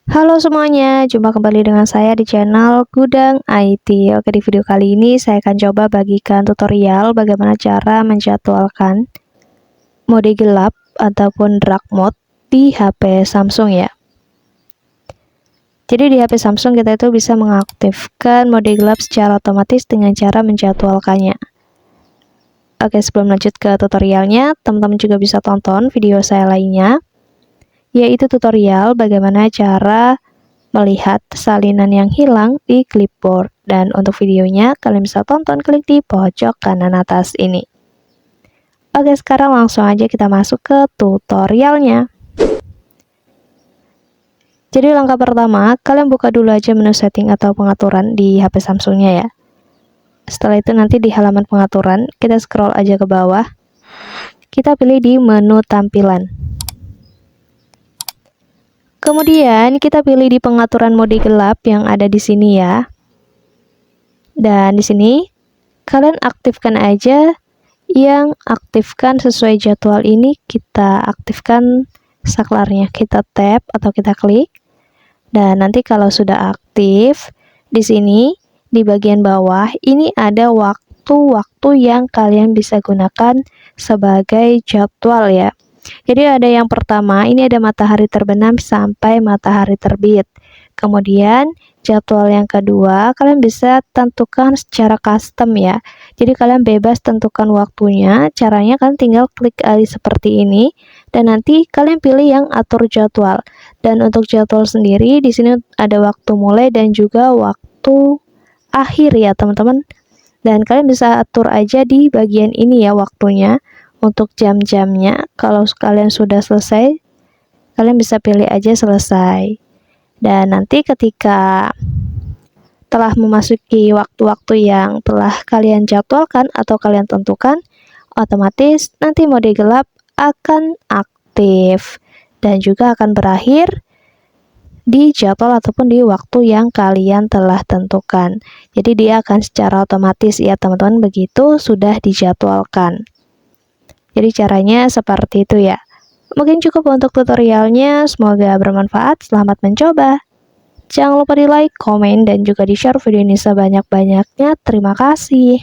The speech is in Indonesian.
Halo semuanya, jumpa kembali dengan saya di channel Gudang IT. Oke, di video kali ini saya akan coba bagikan tutorial bagaimana cara menjadwalkan mode gelap ataupun dark mode di HP Samsung ya. Jadi di HP Samsung kita itu bisa mengaktifkan mode gelap secara otomatis dengan cara menjadwalkannya. Oke, sebelum lanjut ke tutorialnya, teman-teman juga bisa tonton video saya lainnya, yaitu tutorial bagaimana cara melihat salinan yang hilang di clipboard. Dan untuk videonya kalian bisa tonton, klik di pojok kanan atas ini. Oke, sekarang langsung aja kita masuk ke tutorialnya. Jadi langkah pertama, kalian buka dulu aja menu setting atau pengaturan di HP Samsungnya ya. Setelah itu nanti di halaman pengaturan, kita scroll aja ke bawah. Kita pilih di menu tampilan. Kemudian kita pilih di pengaturan mode gelap yang ada di sini ya. Dan di sini kalian aktifkan aja yang aktifkan sesuai jadwal ini, kita aktifkan saklarnya, kita tap atau kita klik. Dan nanti kalau sudah aktif, di sini di bagian bawah ini ada waktu-waktu yang kalian bisa gunakan sebagai jadwal ya. Jadi ada yang pertama, ini ada matahari terbenam sampai matahari terbit. Kemudian jadwal yang kedua, kalian bisa tentukan secara custom ya. Jadi kalian bebas tentukan waktunya. Caranya kan tinggal klik seperti ini dan nanti kalian pilih yang atur jadwal. Dan untuk jadwal sendiri di sini ada waktu mulai dan juga waktu akhir ya, teman-teman. Dan kalian bisa atur aja di bagian ini ya waktunya. Untuk jam-jamnya, kalau kalian sudah selesai, kalian bisa pilih aja selesai. Dan nanti ketika telah memasuki waktu-waktu yang telah kalian jadwalkan atau kalian tentukan, otomatis nanti mode gelap akan aktif dan juga akan berakhir di jadwal ataupun di waktu yang kalian telah tentukan. Jadi dia akan secara otomatis ya teman-teman, begitu sudah dijadwalkan. Jadi caranya seperti itu ya. Mungkin cukup untuk tutorialnya, semoga bermanfaat, selamat mencoba. Jangan lupa di like, komen, dan juga di share video ini sebanyak-banyaknya. Terima kasih.